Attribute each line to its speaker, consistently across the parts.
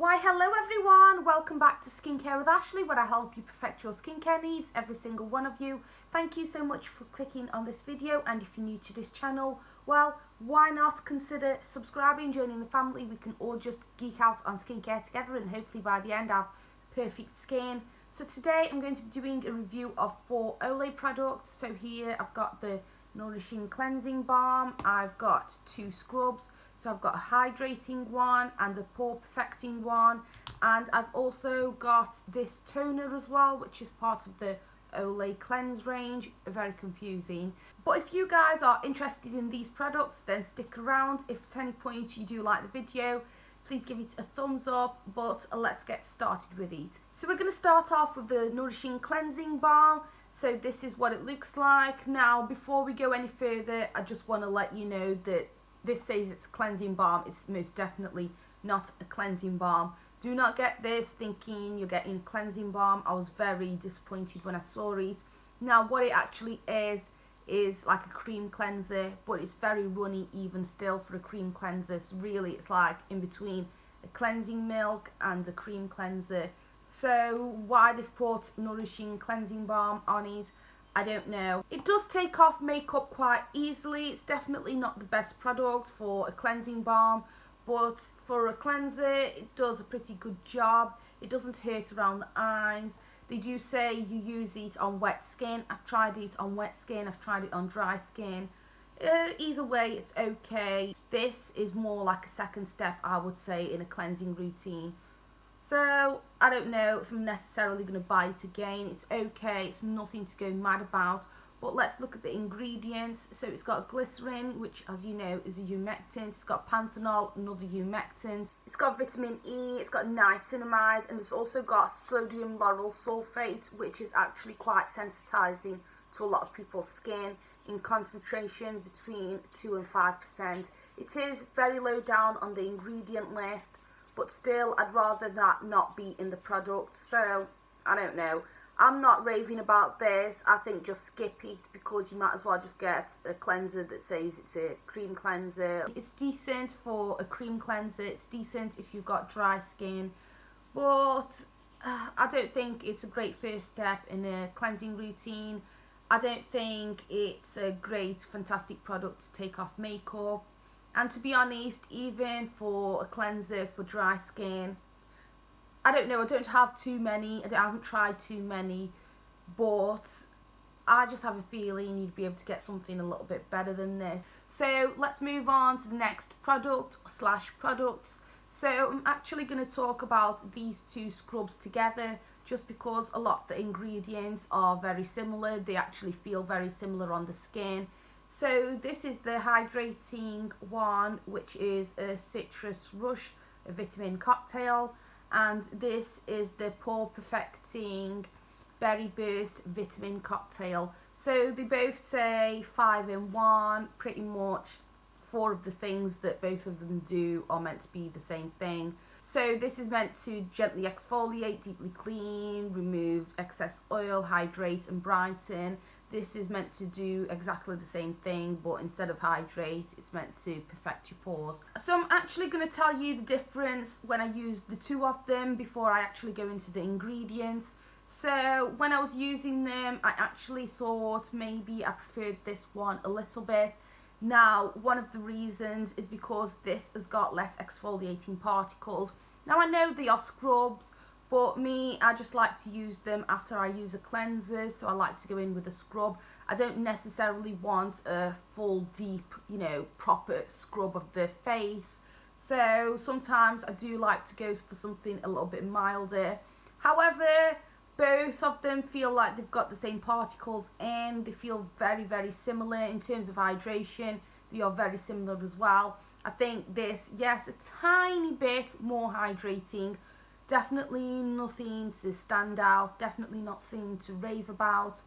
Speaker 1: Why hello everyone, welcome back to Skincare with Ashley, where I help you perfect your skincare needs, every single one of you. Thank you so much for clicking on this video, and if you're new to this channel, well, why not consider subscribing, joining the family. We can all just geek out on skincare together and hopefully by the end have perfect skin. So today I'm going to be doing a review of 4 Olay products. So here I've got the Nourishing Cleansing Balm, I've got 2 scrubs, so I've got a hydrating one and a pore perfecting one, and I've also got this toner as well, which is part of the Olay cleanse range. Very confusing, but if you guys are interested in these products, then stick around. If at any point you do like the video, please give it a thumbs up, but let's get started with it. So we're going to start off with the Nourishing Cleansing Balm. So this is what it looks like. Now, before we go any further, I just want to let you know that this says it's cleansing balm. It's most definitely not a cleansing balm. Do not get this thinking you're getting a cleansing balm. I was very disappointed when I saw it. Now, what it actually is like a cream cleanser, but it's very runny even still for a cream cleanser. So really, it's like in between a cleansing milk and a cream cleanser. So why they've put Nourishing Cleansing Balm on it, I don't know. It does take off makeup quite easily. It's definitely not the best product for a cleansing balm, but for a cleanser it does a pretty good job. It doesn't hurt around the eyes. They do say you use it on wet skin. I've tried it on wet skin, I've tried it on dry skin. Either way, it's okay. This is more like a second step, I would say, in a cleansing routine. So I don't know if I'm necessarily going to buy it again. It's okay, it's nothing to go mad about. But let's look at the ingredients. So it's got glycerin, which as you know is a humectant. It's got panthenol, another humectant. It's got vitamin E, it's got niacinamide, and it's also got sodium lauryl sulfate, which is actually quite sensitizing to a lot of people's skin in concentrations between 2 and 5%. It is very low down on the ingredient list, but still I'd rather that not be in the product. So I don't know, I'm not raving about this. I think just skip it, because you might as well just get a cleanser that says it's a cream cleanser. It's decent for a cream cleanser, it's decent if you've got dry skin, but I don't think it's a great first step in a cleansing routine. I don't think it's a great fantastic product to take off makeup. And to be honest, even for a cleanser for dry skin, I don't know, I don't have too many, I haven't tried too many, but I just have a feeling you'd be able to get something a little bit better than this. So let's move on to the next product / products. So I'm actually going to talk about these 2 scrubs together, just because a lot of the ingredients are very similar. They actually feel very similar on the skin. So this is the hydrating one, which is a citrus rush, a vitamin cocktail, and this is the pore perfecting berry burst vitamin cocktail. So they both say 5 in 1, pretty much 4 of the things that both of them do are meant to be the same thing. So this is meant to gently exfoliate, deeply clean, remove excess oil, hydrate and brighten. This is meant to do exactly the same thing, but instead of hydrate, it's meant to perfect your pores. So I'm actually going to tell you the difference when I use the 2 of them before I actually go into the ingredients. So when I was using them, I actually thought maybe I preferred this one a little bit. Now, one of the reasons is because this has got less exfoliating particles. Now, I know they are scrubs, but me, I just like to use them after I use a cleanser, so I like to go in with a scrub. I don't necessarily want a full, deep, proper scrub of the face. So sometimes I do like to go for something a little bit milder. However, both of them feel like they've got the same particles and they feel very, very similar in terms of hydration. They are very similar as well. I think this, yes, a tiny bit more hydrating. Definitely nothing to stand out, definitely nothing to rave about.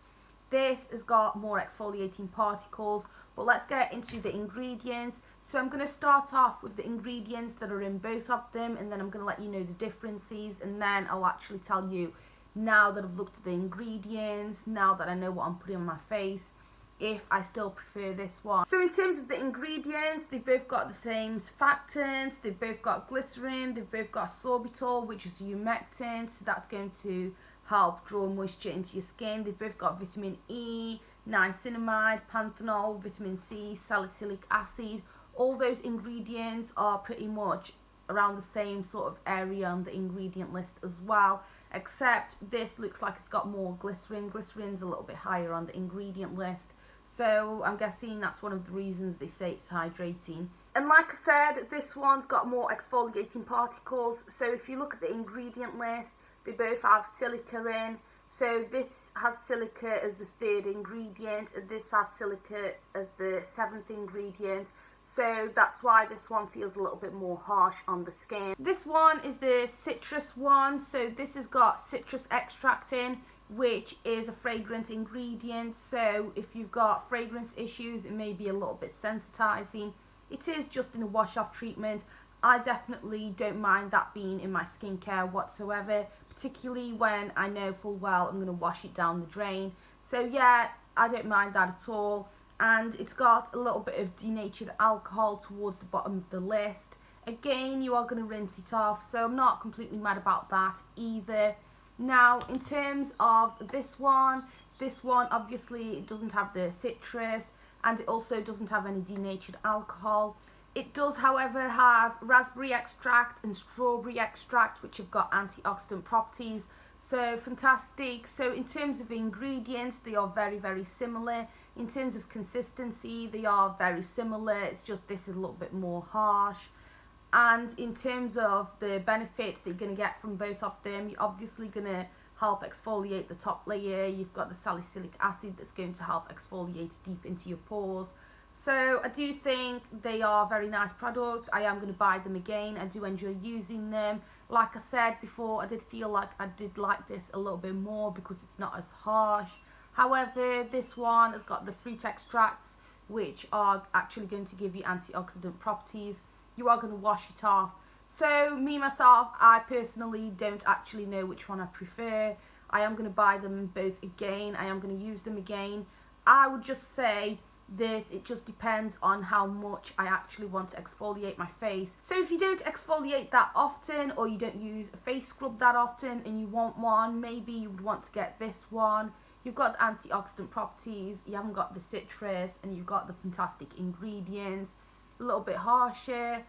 Speaker 1: This has got more exfoliating particles, but let's get into the ingredients. So I'm going to start off with the ingredients that are in both of them, and then I'm going to let you know the differences, and then I'll actually tell you, now that I've looked at the ingredients, now that I know what I'm putting on my face, if I still prefer this one. So in terms of the ingredients, they've both got the same surfactants, they've both got glycerin, they've both got sorbitol, which is humectant, so that's going to help draw moisture into your skin. They've both got vitamin E, niacinamide, panthenol, vitamin C, salicylic acid. All those ingredients are pretty much around the same sort of area on the ingredient list as well, except this looks like it's got more glycerin. Glycerin's a little bit higher on the ingredient list, so I'm guessing that's one of the reasons they say it's hydrating. And like I said, this one's got more exfoliating particles. So if you look at the ingredient list, they both have silica in. So this has silica as the 3rd ingredient, and this has silica as the 7th ingredient. So that's why this one feels a little bit more harsh on the skin. This one is the citrus one. So this has got citrus extract in, which is a fragrant ingredient. So if you've got fragrance issues, it may be a little bit sensitizing. It is just in a wash off treatment. I definitely don't mind that being in my skincare whatsoever, particularly when I know full well I'm going to wash it down the drain. So yeah, I don't mind that at all. And it's got a little bit of denatured alcohol towards the bottom of the list. Again, you are going to rinse it off, so I'm not completely mad about that either. Now, in terms of this one obviously it doesn't have the citrus, and it also doesn't have any denatured alcohol. It does, however, have raspberry extract and strawberry extract, which have got antioxidant properties. So fantastic. So in terms of ingredients, they are very, very similar. In terms of consistency, they are very similar. It's just this is a little bit more harsh. And in terms of the benefits that you're going to get from both of them, you're obviously going to help exfoliate the top layer. You've got the salicylic acid that's going to help exfoliate deep into your pores. So I do think they are very nice products. I am going to buy them again. I do enjoy using them. Like I said before, I did feel like I did like this a little bit more because it's not as harsh. However, this one has got the fruit extracts, which are actually going to give you antioxidant properties. You are going to wash it off. So me, myself, I personally don't actually know which one I prefer. I am going to buy them both again. I am going to use them again. I would just say that it just depends on how much I actually want to exfoliate my face. So if you don't exfoliate that often, or you don't use a face scrub that often and you want one, maybe you would want to get this one. You've got the antioxidant properties, you haven't got the citrus, and you've got the fantastic ingredients. A little bit harsher.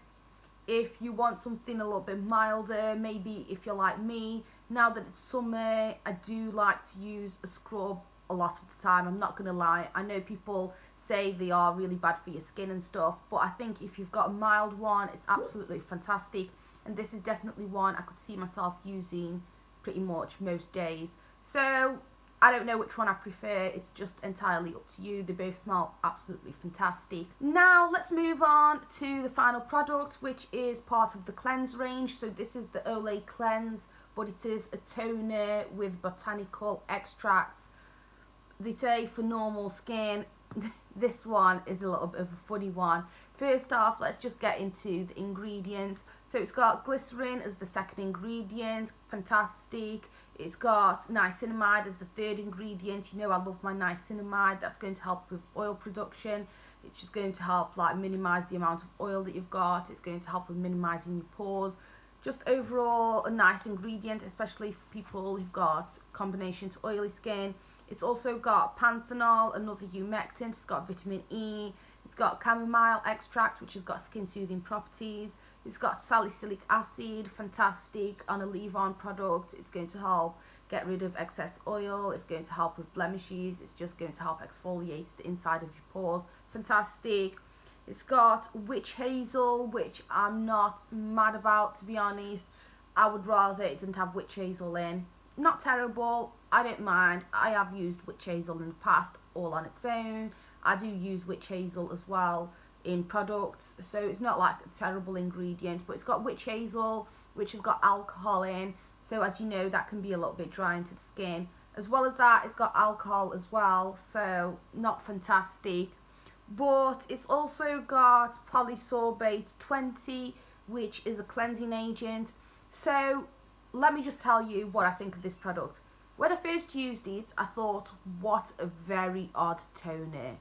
Speaker 1: If you want something a little bit milder, maybe if you're like me, now that it's summer, I do like to use a scrub a lot of the time. I'm not gonna lie, I know people say they are really bad for your skin and stuff, but I think if you've got a mild one, it's absolutely fantastic, and this is definitely one I could see myself using pretty much most days. So I don't know which one I prefer, it's just entirely up to you. They both smell absolutely fantastic. Now let's move on to the final product, which is part of the cleanse range. So this is the Olay cleanse, but it is a toner with botanical extracts. They say for normal skin. This one is a little bit of a funny one. First off, let's just get into the ingredients. So it's got glycerin as the 2nd ingredient, fantastic. It's got niacinamide as the 3rd ingredient. You know I love my niacinamide. That's going to help with oil production. It's just going to help like minimize the amount of oil that you've got. It's going to help with minimizing your pores. Just overall a nice ingredient, especially for people who've got combination to oily skin. It's also got panthenol, another humectant. It's got vitamin E. It's got chamomile extract, which has got skin soothing properties. It's got salicylic acid, fantastic on a leave-on product. It's going to help get rid of excess oil. It's going to help with blemishes. It's just going to help exfoliate the inside of your pores. Fantastic. It's got witch hazel, which I'm not mad about, to be honest. I would rather it didn't have witch hazel in. Not terrible, I don't mind. I have used witch hazel in the past all on its own. I do use witch hazel as well in products, so it's not like a terrible ingredient, but it's got witch hazel, which has got alcohol in, so as you know that can be a little bit drying to the skin. As well as that, it's got alcohol as well, so not fantastic. But it's also got polysorbate 20, which is a cleansing agent. So let me just tell you what I think of this product. When I first used it, I thought, what a very odd toner.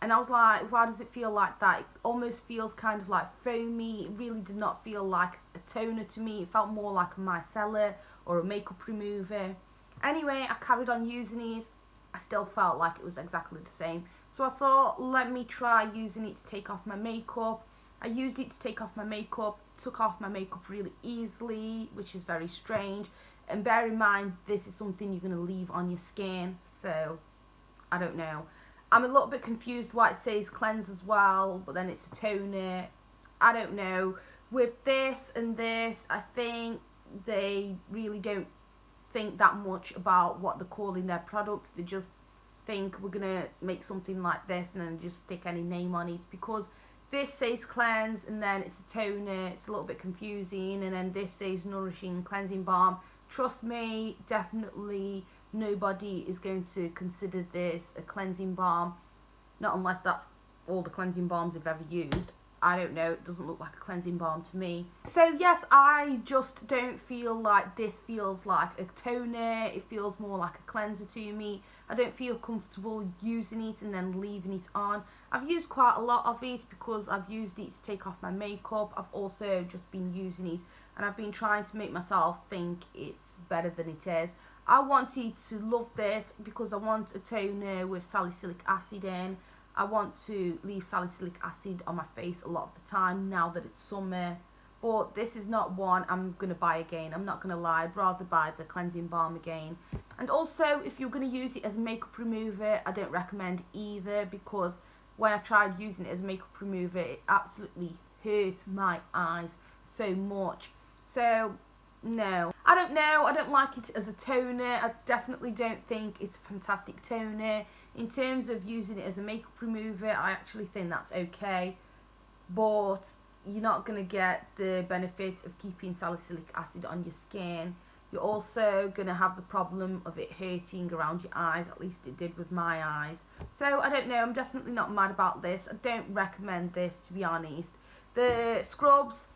Speaker 1: And I was like, why does it feel like that? It almost feels kind of like foamy. It really did not feel like a toner to me. It felt more like a micellar or a makeup remover. Anyway, I carried on using it. I still felt like it was exactly the same. So I thought, let me try using it to take off my makeup. I used it to take off my makeup, took off my makeup really easily, which is very strange. And bear in mind, this is something you're going to leave on your skin, so I don't know. I'm a little bit confused why it says cleanse as well, but then it's a toner. I don't know. With this and this, I think they really don't think that much about what they're calling their products. They just think we're going to make something like this and then just stick any name on it, because this says cleanse and then it's a toner. It's a little bit confusing. And then this says nourishing cleansing balm. Trust me, definitely nobody is going to consider this a cleansing balm, not unless that's all the cleansing balms they've ever used. I don't know, it doesn't look like a cleansing balm to me. So yes, I just don't feel like this feels like a toner. It feels more like a cleanser to me. I don't feel comfortable using it and then leaving it on. I've used quite a lot of it because I've used it to take off my makeup. I've also just been using it and I've been trying to make myself think it's better than it is. I wanted to love this because I want a toner with salicylic acid in. I want to leave salicylic acid on my face a lot of the time now that it's summer. But this is not one I'm going to buy again. I'm not going to lie. I'd rather buy the cleansing balm again. And also, if you're going to use it as a makeup remover, I don't recommend either, because when I tried using it as a makeup remover, it absolutely hurt my eyes so much. So, no. I don't know. I don't like it as a toner. I definitely don't think it's a fantastic toner. In terms of using it as a makeup remover, I actually think that's okay. But you're not going to get the benefit of keeping salicylic acid on your skin. You're also going to have the problem of it hurting around your eyes. At least it did with my eyes. So, I don't know. I'm definitely not mad about this. I don't recommend this, to be honest. The scrubs,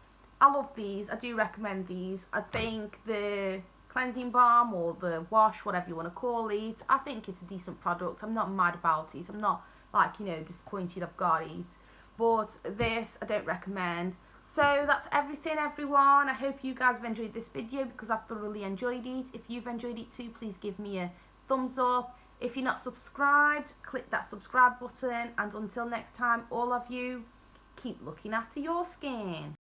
Speaker 1: I love these. I do recommend these. I think the cleansing balm or the wash, whatever you want to call it, I think it's a decent product. I'm not mad about it. I'm not like, you know, disappointed I've got it. But this, I don't recommend. So that's everything, everyone. I hope you guys have enjoyed this video because I've thoroughly enjoyed it. If you've enjoyed it too, please give me a thumbs up. If you're not subscribed, click that subscribe button. And until next time, all of you, keep looking after your skin.